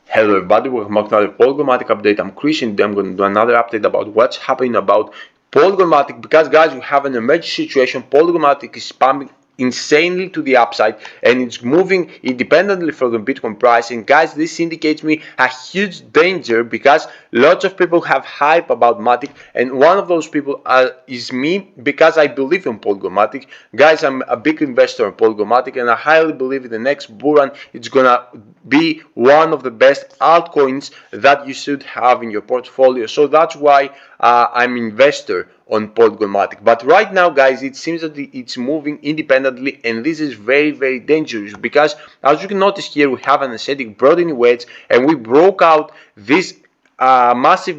Hello everybody, welcome back to another POLYGON MATIC update. I'm Chris and I'm going to do another update about what's happening about POLYGON MATIC, because guys, we have an emergency situation. POLYGON MATIC is pumping insanely to the upside and it's moving independently from the Bitcoin price. And guys, this indicates me a huge danger because lots of people have hype about Matic, and one of those people is me, because I believe in POLYGON MATIC. Guys, I'm a big investor in POLYGON MATIC and I highly believe in the next bull run it's gonna be one of the best altcoins that you should have in your portfolio. So that's why I'm investor on POLYGON MATIC. But right now, guys, it seems that it's moving independently, and this is very, very dangerous because, as you can notice here, we have an ascending broadening wedge, and we broke out this massive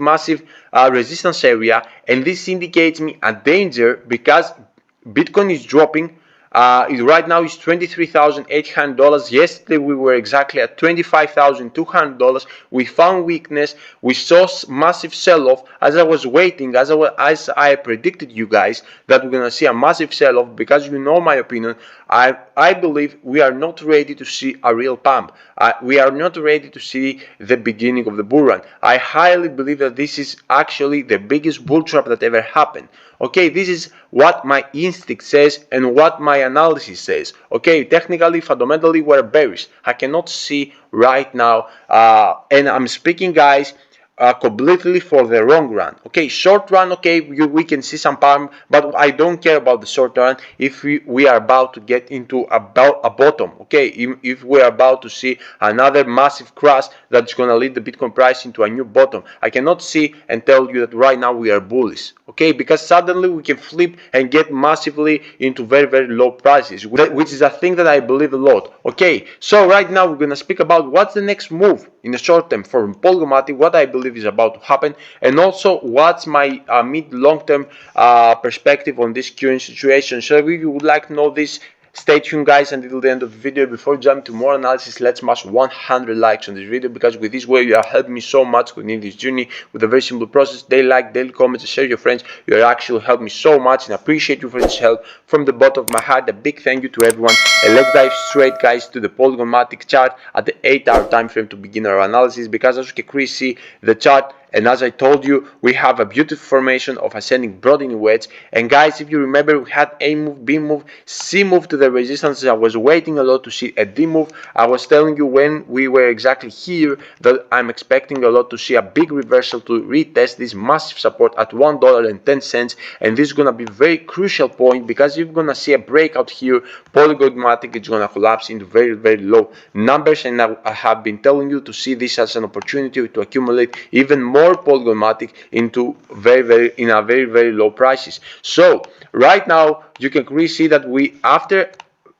resistance area, and this indicates me a danger because Bitcoin is dropping. Right now is $23,800. Yesterday we were exactly at $25,200. We found weakness. We saw massive sell-off. As I was waiting, as I predicted you guys that we're gonna see a massive sell-off, because you know my opinion. I believe we are not ready to see a real pump. We are not ready to see the beginning of the bull run. I highly believe that this is actually the biggest bull trap that ever happened. Okay, this is what my instinct says and what my analysis says. Okay, technically, fundamentally, we're bearish. I cannot see right now, and I'm speaking, guys, completely for the long run. Okay, short run, okay, we can see some pump, but I don't care about the short run if we are about to get into a bottom. Okay, if we're about to see another massive crash that's going to lead the Bitcoin price into a new bottom, I cannot see and tell you that right now we are bullish. Okay, because suddenly we can flip and get massively into very, very low prices, which is a thing that I believe a lot. Okay, so right now we're gonna speak about what's the next move in the short term for POLYGON MATIC, what I believe is about to happen, and also what's my mid long term perspective on this current situation. So if you would like to know this, stay tuned, guys, until the end of the video. Before jumping to more analysis, let's smash 100 likes on this video, because with this way you are helping me so much within this journey with a very simple process: daily like, daily comments, and share your friends. You are actually helping me so much, and I appreciate you for this help from the bottom of my heart. A big thank you to everyone. And let's dive straight, guys, to the POLYGON MATIC chart at the 8-hour time frame to begin our analysis, because as you can clearly see, the chart, and as I told you, we have a beautiful formation of ascending broadening wedge. And guys, if you remember, we had A move, B move, C move to the resistance. I was waiting a lot to see a D move. I was telling you when we were exactly here that I'm expecting a lot to see a big reversal to retest this massive support at $1.10. And this is going to be a very crucial point, because you're going to see a breakout here. POLYGON MATIC is going to collapse into very, very low numbers. And I have been telling you to see this as an opportunity to accumulate even more POLYGON MATIC into very, very low prices. So right now you can clearly see that we, after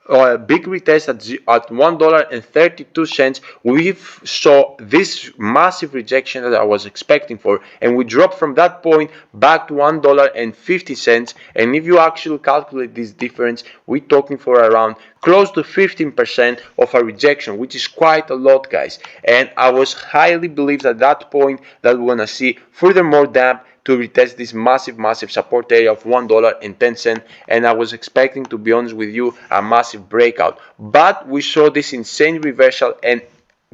a big retest at $1.32, we saw this massive rejection that I was expecting for, and we dropped from that point back to $1.50. And if you actually calculate this difference, we're talking for around close to 15% of a rejection, which is quite a lot, guys. And I was highly believed at that point that we're gonna see furthermore damp to retest this massive support area of $1.10, and I was expecting, to be honest with you, a massive breakout. But we saw this insane reversal, and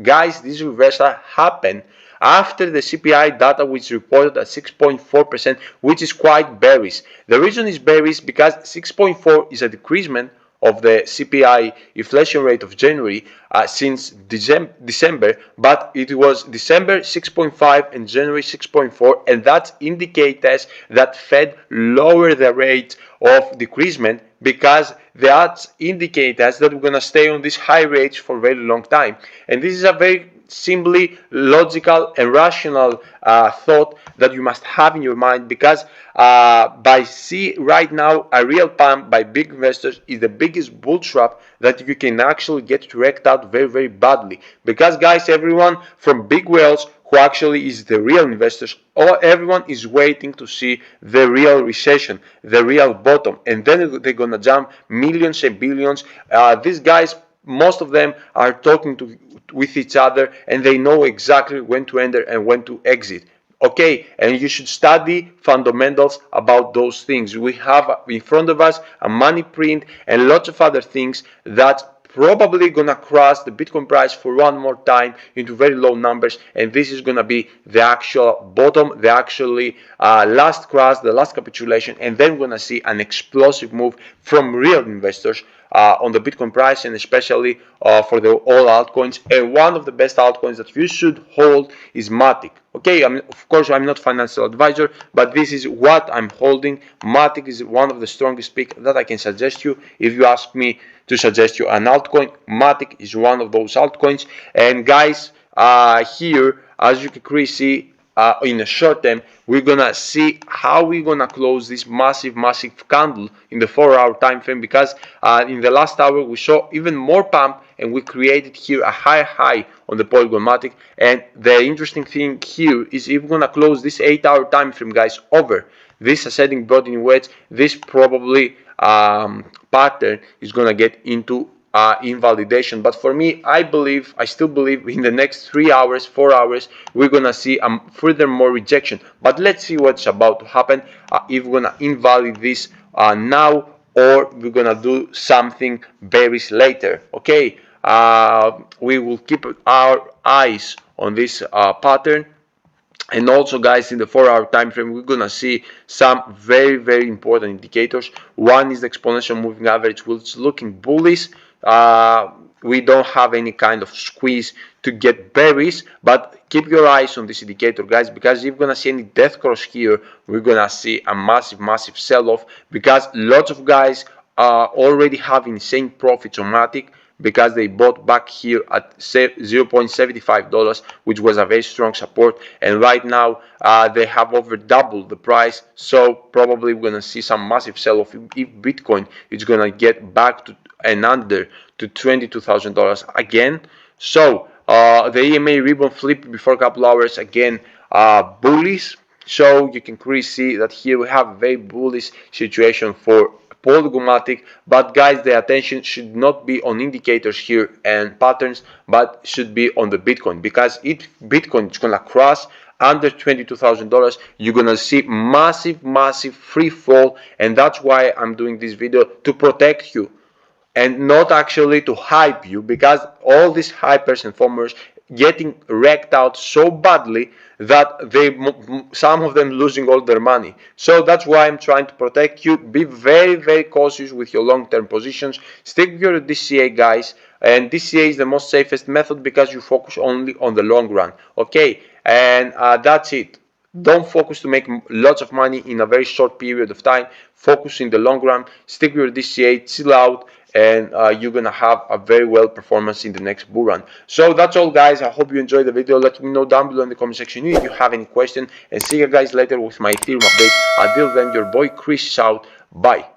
guys, this reversal happened after the CPI data, which reported at 6.4%, which is quite bearish. The reason is bearish because 6.4 is a decreasement of the CPI inflation rate of January since December, but it was December 6.5 and January 6.4, and that indicates that Fed lowered the rate of decreasement, because that indicates that we're going to stay on this high rate for a very long time. And this is a very simply logical and rational thought that you must have in your mind, because by see right now a real pump by big investors is the biggest bull trap that you can actually get wrecked out very badly. Because guys, everyone from big whales who actually is the real investors, or everyone is waiting to see the real recession, the real bottom, and then they're gonna jump millions and billions. These guys, most of them are talking with each other, and they know exactly when to enter and when to exit. Okay, and you should study fundamentals about those things. We have in front of us a money print and lots of other things that probably gonna cross the Bitcoin price for one more time into very low numbers, and this is gonna be the actual bottom, the actually last cross, the last capitulation, and then we're gonna see an explosive move from real investors on the Bitcoin price, and especially for the all altcoins. And one of the best altcoins that you should hold is MATIC. Okay, of course I'm not financial advisor, but this is what I'm holding. MATIC is one of the strongest pick that I can suggest you. If you ask me to suggest you an altcoin, MATIC is one of those altcoins. And guys, here, as you can clearly see, in the short term, we're gonna see how we're gonna close this massive candle in the 4-hour time frame, because in the last hour we saw even more pump, and we created here a high on the Polygon MATIC. And the interesting thing here is, if we're gonna close this 8-hour time frame, guys, over this ascending body in wedge, this probably pattern is gonna get into invalidation. But for me, I still believe in the next 3 hours, 4 hours, we're gonna see furthermore rejection. But let's see what's about to happen, if we're gonna invalidate this now, or we're gonna do something bearish later. Okay, we will keep our eyes on this pattern. And also, guys, in the 4-hour time frame, we're gonna see some very important indicators. One is the exponential moving average, which is looking bullish. We don't have any kind of squeeze to get bearish, but keep your eyes on this indicator, guys, because if you're gonna see any death cross here, we're gonna see a massive sell-off, because lots of guys are already having insane profits on MATIC, because they bought back here at $0.75, which was a very strong support, and right now they have over doubled the price. So probably we're gonna see some massive sell-off if Bitcoin is gonna get back to and under to $22,000 again. So the EMA ribbon flip before a couple hours, again bullish. So you can clearly see that here we have a very bullish situation for Polygon MATIC. But guys, the attention should not be on indicators here and patterns, but should be on the Bitcoin, because if Bitcoin is gonna cross under $22,000, you're gonna see massive free fall. And that's why I'm doing this video, to protect you and not actually to hype you, because all these hypers and formers getting wrecked out so badly that some of them losing all their money. So that's why I'm trying to protect you. Be very cautious with your long-term positions. Stick with your DCA, guys, and DCA is the most safest method, because you focus only on the long run. Okay, and that's it. Don't focus to make lots of money in a very short period of time. Focus in the long run. Stick with your DCA, chill out, and you're gonna have a very well performance in the next bull run. So that's all, guys. I hope you enjoyed the video. Let me know down below in the comment section if you have any question, and see you guys later with my Ethereum update. Until then, your boy Chris is out. Bye.